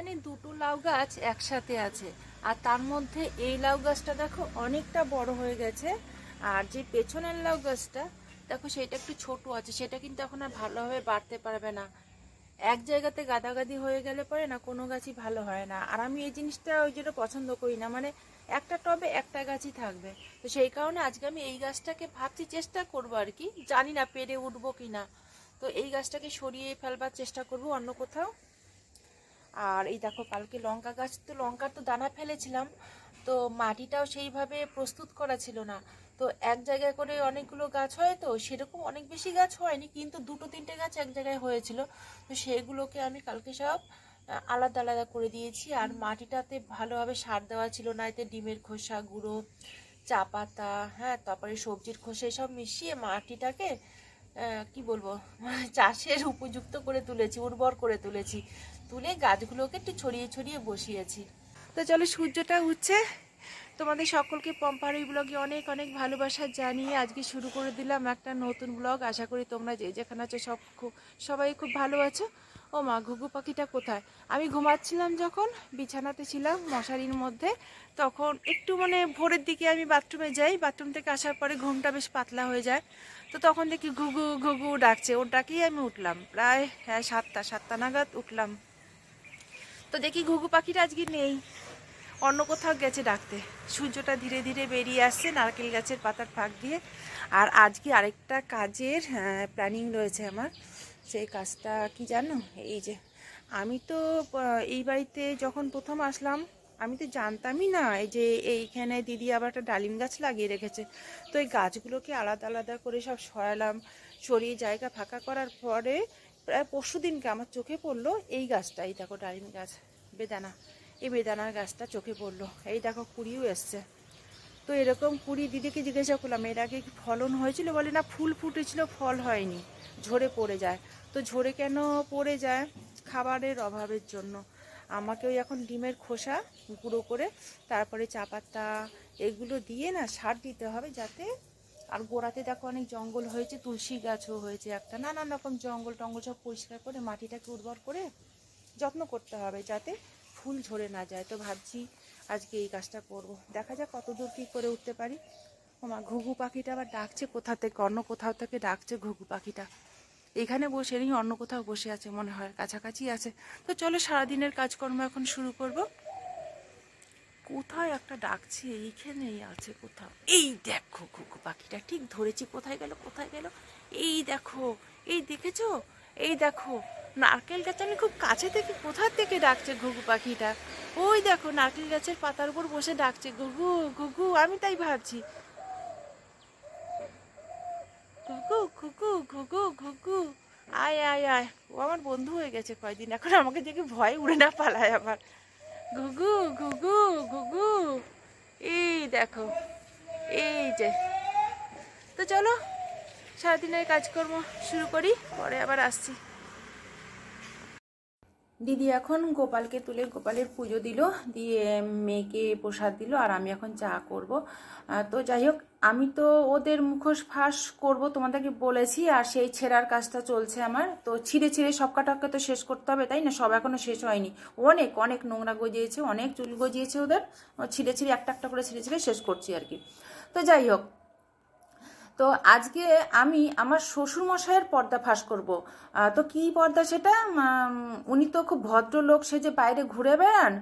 এখানে দুটো লাউ গাছ একসাথে আছে, আর তার মধ্যে এই লাউ গাছটা দেখো অনেকটা বড় হয়ে গেছে, আর যে পেছনের লাউ গাছটা দেখো সেটা একটু ছোট আছে, সেটা কিন্তু এখন আর ভালোভাবে বাড়তে পারবে না। এক জায়গাতে গাদাগাদি হয়ে গেলে পরে না কোনো গাছই ভালো হয় না। আর আমি এই জিনিসটা ওই জন্য পছন্দ করি না, মানে একটা টবে একটা গাছই থাকবে। তো সেই কারণে আজকে আমি এই গাছটাকে ভাবছি চেষ্টা করবো আর কি, জানি না পেরে উঠবো কিনা। তো এই গাছটাকে সরিয়ে ফেলবার চেষ্টা করব অন্য কোথাও। আর এই দেখো কালকে লঙ্কা গাছ, তো লঙ্কার তো দানা ফেলেছিলাম, তো মাটিটাও সেইভাবে প্রস্তুত করা ছিল না। তো এক জায়গায় করে অনেকগুলো গাছ হয়, তো সেরকম অনেক বেশি গাছ হয়নি, কিন্তু দুটো তিনটে গাছ এক জায়গায় হয়েছিল। তো সেগুলোকে আমি কালকে সব আলাদা আলাদা করে দিয়েছি। আর মাটিটাতে ভালোভাবে সার দেওয়া ছিল না, এতে ডিমের খোসা, গুঁড়ো, চা পাতা, হ্যাঁ, তারপরে সবজির খোসা সব মিশিয়ে মাটিটাকে কি বলবো, চাষের উপযুক্ত করে তুলেছি, উর্বর করে তুলেছি। তুলে গাছগুলোকে একটু ছড়িয়ে ছড়িয়ে বসিয়েছি। তো চলো, সূর্যটা উঠছে। তোমাদের সকলকে পম্পারি ব্লগে অনেক অনেক ভালোবাসা জানিয়ে আজকে শুরু করে দিলাম একটা নতুন ব্লগ। আশা করি তোমরা যে যেখানে আছো সবাই খুব ভালো আছো। ও মা, ঘুঘু পাখিটা কোথায়? আমি ঘুমাচ্ছিলাম যখন, বিছানাতে ছিলাম মশারির মধ্যে, তখন একটু মানে ভোরের দিকে আমি বাথরুমে যাই, বাথরুম থেকে আসার পরে ঘুমটা বেশ পাতলা হয়ে যায়। তো তখন দেখি ঘুঘু ঘুঘু ডাকছে, ওর ডাকেই আমি উঠলাম, প্রায় সাতটা নাগাদ উঠলাম। তো দেখি ঘুঘু পাখিটা আজকে নেই, অন্য কোথাও গেছে ডাকতে। সূর্যটা ধীরে ধীরে বেরিয়ে আসছে নারকেল গাছের পাতার ফাঁক দিয়ে। আর আজকে আরেকটা কাজের প্ল্যানিং রয়েছে আমার। সেই কাজটা কি জানো? এই যে আমি তো এই বাড়িতে যখন প্রথম আসলাম, আমি তো জানতামই না এই যে এইখানে দিদি আবার একটা ডালিম গাছ লাগিয়ে রেখেছে। তো এই গাছগুলোকে আলাদা আলাদা করে সব সরালাম, সরিয়ে জায়গা ফাঁকা করার পরে প্রায় পরশু দিনকে আমার চোখে পড়লো এই গাছটা। এই দেখো ডালিম গাছ, বেদানা, এই বেদানার গাছটা চোখে পড়লো। এই দেখো কুড়িও এসছে। তো এরকম কুড়ি দিদিকে জিজ্ঞাসা করলাম এর আগে কি ফলন হয়েছিল, বলে না ফুল ফুটেছিল, ফল হয়নি, ঝরে পড়ে যায়। তো ঝরে কেন পড়ে যায়? খাবারের অভাবের জন্য। আমাকেও এখন ডিমের খোসা গুঁড়ো করে তারপরে চা পাতা এগুলো দিয়ে না সার দিতে হবে, যাতে। আর গোড়াতে দেখো অনেক জঙ্গল হয়েছে, তুলসী গাছও হয়েছে একটা, নানান রকম জঙ্গল টঙ্গল সব পরিষ্কার করে মাটিটাকে উর্বর করে যত্ন করতে হবে, যাতে ফুল ঝরে না যায়। তো ভাবছি আজকে এই কাজটা করব, দেখা যাক কতদূর কী করে উঠতে পারি। আমার ঘুঘু পাখিটা আবার ডাকছে কোথা থেকে, অন্য কোথাও থেকে ডাকছে ঘুঘু পাখিটা। এখানে বসে নেই, অন্য কোথাও বসে আছে মনে হয়, কাছাকাছি আছে। তো চলো সারাদিনের কাজকর্ম এখন শুরু করব। কোথায় একটা ডাকছে, এইখানেই আছে কোথাও। এই দেখো ঘুঘু পাখিটা, ঠিক ধরেছি। কোথায় গেল কোথায় গেল? এই দেখো, এই দেখেছো? এই দেখো নারকেল গাছ, আমি খুব কাছে থেকে কোথা থেকে ডাকছে ঘুঘু পাখিটা। ওই দেখো নারকেল গাছের পাতার উপর বসে ডাকছে ঘুঘু ঘুঘু, আমি তাই ভাবছি ঘুঘু ঘুঘু ঘুঘু ঘুঘু, আয় আয় আয়। ও আমার বন্ধু হয়ে গেছে কয়দিন, এখন আমাকে দেখে ভয় উড়ে না পালায় আবার। ঘুঘু ঘুঘু ঘুঘু, এই দেখো, এই যে। তো চলো সারাদিনের কাজকর্ম শুরু করি, পরে আবার আসছি। দিদি এখন গোপালকে তুলে গোপালের পুজো দিল, দিয়ে মেয়েকে প্রসাদ দিল, আর আমি এখন চা করব। তো যাই হোক, আমি তো ওদের মুখোশ ফাঁস করব তোমাদেরকে বলেছি, আর সেই ছেঁড়ার কাজটা চলছে আমার। তো ছিঁড়ে ছিঁড়ে সব কাটাকে তো শেষ করতে হবে, তাই না? সব এখনো শেষ হয়নি, অনেক অনেক নোংরা গজিয়েছে, অনেক চুল গজিয়েছে ওদের। ছিঁড়ে ছিঁড়ে একটা একটা করে ছিঁড়ে ছিঁড়ে শেষ করছি আর কি। তো যাই হোক, তো আজকে আমি আমার শ্বশুরমশাইয়ের পর্দা ফাঁস করব। তো কি পর্দা সেটা? উনি তো খুব ভদ্রলোক, সে যে বাইরে ঘুরে বেড়ান।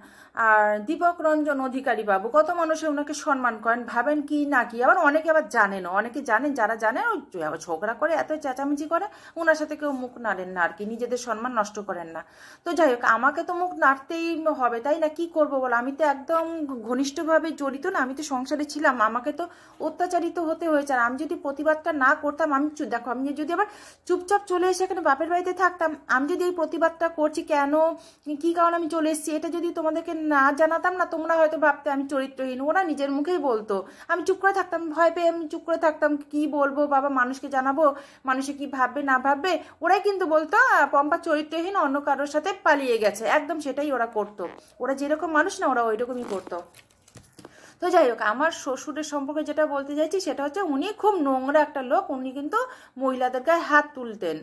আর দীপক রঞ্জন অধিকারী বাবু, কত মানুষে ওনাকে সম্মান করেন, ভাবেন কি না কি। আবার অনেকে আবার জানেনও, অনেকে জানেন, যারা জানেন ওই ঝগড়া করে এত চেঁচামেচি করে, ওনার সাথে কেউ মুখ নাড়েন না আর কি, নিজেদের সম্মান নষ্ট করেন না। তো যাই হোক, আমাকে তো মুখ নাড়তেই হবে, তাই না? কি করবো বলো, আমি তো একদম ঘনিষ্ঠভাবে জড়িত না, আমি তো সংসারে ছিলাম, আমাকে তো অত্যাচারিত হতে হয়েছে। আর আমি যদি প্রতিবাদটা না করতাম, আমি দেখো, আমি যদি আবার চুপচাপ চলে এসে এখানে বাপের বাড়িতে থাকতাম, আমি যদি এই প্রতিবাদটা করছি কেন, কি কারণ আমি চলে এসেছি, এটা যদি তোমাদেরকে না জানাতাম না, তোমরা হয়তো ভাবতে আমি চরিত্রহীন। ওরা নিজের মুখেই বলতো, আমি চুপ করে থাকতাম, ভয় পেয়ে আমি চুপ করে থাকতাম। কি বলবো বাবা, মানুষকে জানাবো, মানুষে কি ভাববে না ভাববে। ওরাই কিন্তু বলতো পম্পা চরিত্রহীন, অন্য কারোর সাথে পালিয়ে গেছে, একদম সেটাই ওরা করতো। ওরা যেরকম মানুষ না, ওরা ওই রকমই করতো। তো যাই হোক, আমার শ্বশুরের সম্পর্কে যেটা বলতে চাইছি সেটা হচ্ছে উনি খুব নোংরা একটা লোক। উনি কিন্তু মহিলাদের গায়ে হাত তুলতেন,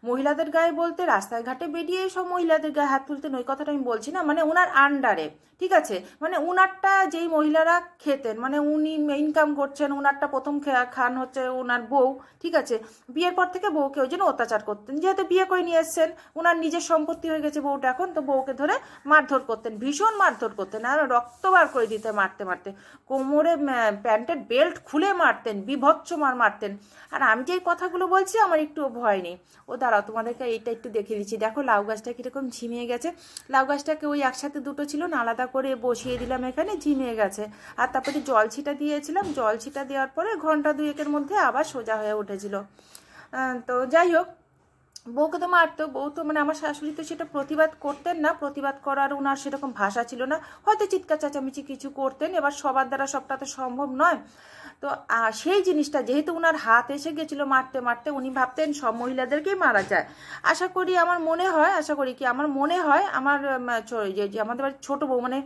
মহিলাদের গায়ে বলতে রাস্তায় ঘাটে বেরিয়ে সব মহিলাদের গায়ে হাত তুলতেন, ওই কথাটা আমি বলছি না, মানে ওনার আন্ডারে, ঠিক আছে, মানে উনারটা যেই মহিলারা খেতেন, মানে উনি ইনকাম করছেন, উনারটা প্রথম খান হচ্ছে ওনার বউ, ঠিক আছে, বিয়ের পর থেকে বউকে ওই জন্য অত্যাচার করতেন, যেহেতু বিয়ে করে নিয়ে এসছেন, ওনার নিজের সম্পত্তি হয়ে গেছে বউটা এখন, তো বউকে ধরে মারধর করতেন, ভীষণ মারধর করতেন, আর রক্ত বার করে দিতে মারতে মারতে, কোমরে প্যান্টের বেল্ট খুলে মারতেন, বিভৎস মারতেন। আর আমি যে এই কথাগুলো বলছি আমার একটু ভয় নেই। ও দাঁড়াও, তোমাদেরকে এইটা একটু দেখে দিচ্ছি, দেখো লাউ গাছটা কীরকম ঝিমিয়ে গেছে। লাউ গাছটাকে ওই একসাথে দুটো ছিল না, আলাদা করে বসিয়ে দিলাম, এখানে ঝিমিয়ে গেছে। আর তারপরে জল ছিটা দিয়েছিলাম, জল ছিটা দেওয়ার পরে ঘন্টা দুয়েকের মধ্যে আবার সোজা হয়ে উঠেছিল। তো যাই হোক, বউকে তো মারতো, বউ তো মানে আমার শাশুড়ি তো সেটা প্রতিবাদ করতেন না, প্রতিবাদ করার ওনার সেরকম ভাষা ছিল না, হয়তো চিৎকার চেঁচামেচি কিছু করতেন, এবার সবার দ্বারা সবটা তো সম্ভব নয়। তো সেই জিনিসটা যেহেতু ওনার হাত এসে গেছিলো মারতে মারতে, উনি ভাবতেন সব মহিলাদেরকেই মারা যায়। আশা করি আমার মনে হয় আমার যে আমাদের বাড়ির ছোটো বউ, মানে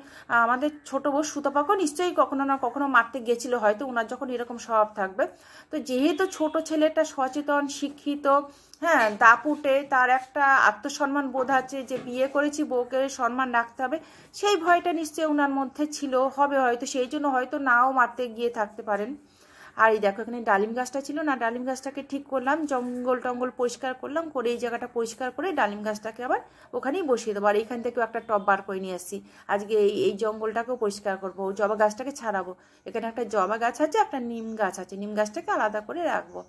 আমাদের ছোটো বউ সুতপাকে নিশ্চয়ই কখনো না কখনো মারতে গেছিলো, হয়তো ওনার যখন এরকম স্বভাব থাকবে। তো যেহেতু ছোট ছেলেটা সচেতন, শিক্ষিত, হ্যাঁ, দাপুটে, তার একটা আত্মসম্মান বোধ আছে যে বিয়ে করেছি, বউকে সম্মান রাখতে হবে, সেই ভয়টা নিশ্চয়ই ওনার মধ্যে ছিল, হবে হয়তো, সেই জন্য হয়তো নাও মারতে গিয়ে থাকতে পারেন। আর এই দেখো, এখানে ডালিম গাছটা ছিল না, ডালিম গাছটাকে ঠিক করলাম, জঙ্গল টঙ্গল পরিষ্কার করলাম, করে এই জায়গাটা পরিষ্কার করে ডালিম গাছটাকে আবার ওখানেই বসিয়ে দেবো। আর এইখান থেকেও একটা টব বার করে নিয়ে এসেছি, আজকে এই জঙ্গলটাকেও পরিষ্কার করবো, জবা গাছটাকে ছাড়াবো। এখানে একটা জবা গাছ আছে, একটা নিম গাছ আছে, নিম গাছটাকে আলাদা করে রাখবো।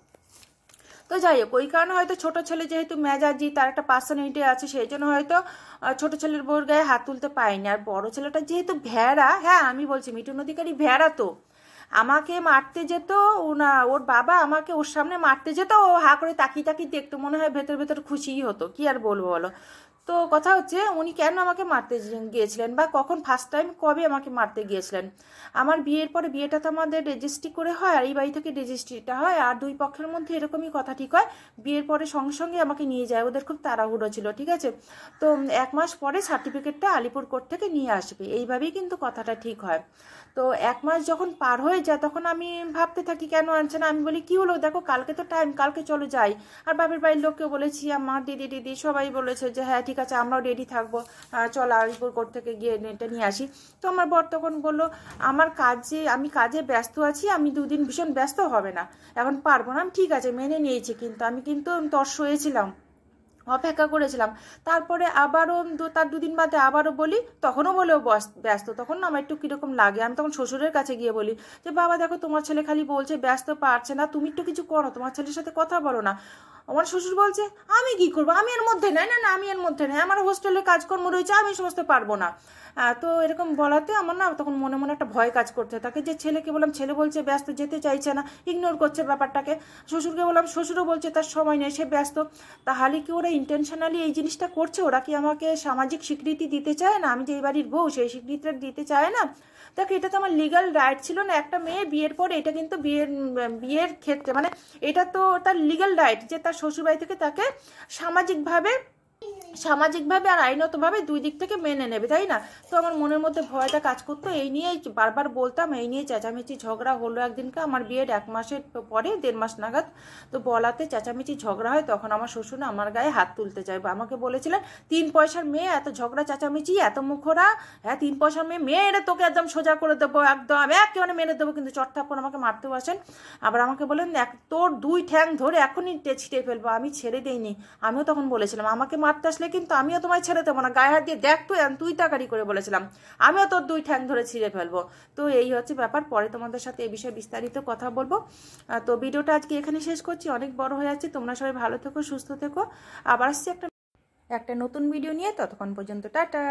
তো যাই হোক, ওই কারণে হয়তো ছোট ছেলে যেহেতু মেজাজি, তার একটা পার্সোনালিটি আছে, সেই জন্য হয়তো ছোট ছেলের বউর গায়ে হাত তুলতে পারিনি। আর বড় ছেলেটা যেহেতু ভেড়া, হ্যাঁ আমি বলছি মিঠুন অধিকারী ভেড়া, তো আমাকে মারতে যেত না, ওর বাবা আমাকে ওর সামনে মারতে যেত, ও হা করে তাকিয়ে তাকিয়ে দেখতো, মনে হয় ভেতর ভেতর খুশিই হতো, কি আর বলবো বলো। তো কথা হচ্ছে উনি কেন আমাকে মারতে গিয়েছিলেন, বা কখন ফার্স্ট টাইম কবে আমাকে মারতে গিয়েছিলেন। আমার বিয়ের পরে, বিয়েটা তো আমাদের রেজিস্ট্রি করে হয়, আর এই বাড়ি থেকে রেজিস্ট্রিটা হয়, আর দুই পক্ষের মধ্যে এরকমই কথা ঠিক হয়, বিয়ের পরে সঙ্গে সঙ্গে আমাকে নিয়ে যায়, ওদের খুব তাড়াহুড়ো ছিল, ঠিক আছে। তো 1 মাস পরে সার্টিফিকেটটা আলিপুর কোর্ট থেকে নিয়ে আসবে, এইভাবেই কিন্তু কথাটা ঠিক হয়। তো 1 মাস যখন পার হয়ে যায় তখন আমি ভাবতে থাকি কেন আনছে না, আমি বলি কি হলো, দেখো কালকে তো টাইম, কালকে চলো যাই। আর বাপের বাড়ির লোককে বলেছি, আমার দিদি সবাই বলেছে যে হ্যাঁ ঠিক আছে, আমরাও রেডি থাকবো, চল আলিপুর কোর্ট থেকে গিয়ে এটা নিয়ে আসি। তো আমার বর তখন বললো আমি কাজে ব্যস্ত আছি, আমি 2 দিন ভীষণ ব্যস্ত, হবে না, এখন পারবো না। আমি ঠিক আছে মেনে নিয়েছি, কিন্তু আমি তর্স হয়েছিলাম, অপেক্ষা করেছিলাম। তারপরে আবারও তার 2 দিন বাদে আবারও বলি, তখনও বলেও ব্যস্ত, তখন না আমার একটু কীরকম লাগে। আমি তখন শ্বশুরের কাছে গিয়ে বলি যে বাবা দেখো তোমার ছেলে খালি বলছে ব্যস্ত, পারছে না, তুমি একটু কিছু করো, তোমার ছেলের সাথে কথা বলো না। আমার শ্বশুর বলছে আমি কি করবো, আমি এর মধ্যে নাই, না আমি এর মধ্যে নাই, আমার হোস্টেলে কাজকর্ম রয়েছে, আমি সমস্ত পারবো না। তো এরকম বলাতে আমার না তখন মনে মনে একটা ভয় কাজ করতে থাকে, যে ছেলেকে বললাম, ছেলে বলছে ব্যস্ত, যেতে চাইছে না, ইগনোর করছে ব্যাপারটাকে। শ্বশুরকে বললাম, শ্বশুরও বলছে তার সময় নেই, সে ব্যস্ত। তাহলে কি ওরা ইন্টেনশনালি এই জিনিসটা করছে? ওরা কি আমাকে সামাজিক স্বীকৃতি দিতে চায় না? আমি যে এই বাড়ির বউ, সেই স্বীকৃতিটা দিতে চায় না। দেখো, এটা তো আমার লিগাল রাইট ছিল না, একটা মেয়ে বিয়ের পরে, এটা কিন্তু বিয়ের ক্ষেত্রে মানে এটা তো তার লিগাল রাইট যে তার শ্বশুরবাড়ি থেকে তাকে সামাজিকভাবে আর আইনতভাবে 2 দিক থেকে মেনে নেবে, তাই না? তো আমার মনের মধ্যে ভয়টা কাজ করতো, এই নিয়েই বারবার বলতাম, এই নিয়ে চেঁচামেচি ঝগড়া হলো। একদিনকে আমার বিয়ের 1 মাসের পরে, 1.5 মাস নাগাদ, তো বলাতে চেঁচামেচি ঝগড়া হয়, তখন আমার শ্বশুর আমার গায়ে হাত তুলতে যায়। আমাকে বলেছিলেন 3 পয়সার মেয়ে, এত ঝগড়া চেঁচামেচি, এত মুখরা, হ্যাঁ 3 পয়সার মেয়ে এনে তোকে একদম সোজা করে দেবো, একদম একেবারে মেনে দেবো, কিন্তু চটথাপ্পড় আমাকে মারতেও আসেন। আবার আমাকে বলেন তোর 2 ঠ্যাং ধরে এখনই ছিটে ফেলবো। আমি ছেড়ে দেইনি, আমিও তখন বলেছিলাম আমাকে মারতে আসলে কিন্তু আমিও তোমায় ছেড়ে দেবো না, গায়ে হাত দিয়ে দেখ তুই তাকারি করে বলেছিলাম, আমিও তোর 2 ঠ্যাং ধরে ছিঁড়ে ফেলবো। তো এই হচ্ছে ব্যাপার, পরে তোমাদের সাথে এই বিষয়ে বিস্তারিত কথা বলবো। তো ভিডিওটা আজকে এখানে শেষ করছি, অনেক বড় হয়ে যাচ্ছে। তোমরা সবাই ভালো থেকো, সুস্থ থেকো, আবার আসছি একটা নতুন ভিডিও নিয়ে, ততক্ষণ পর্যন্ত টাটা।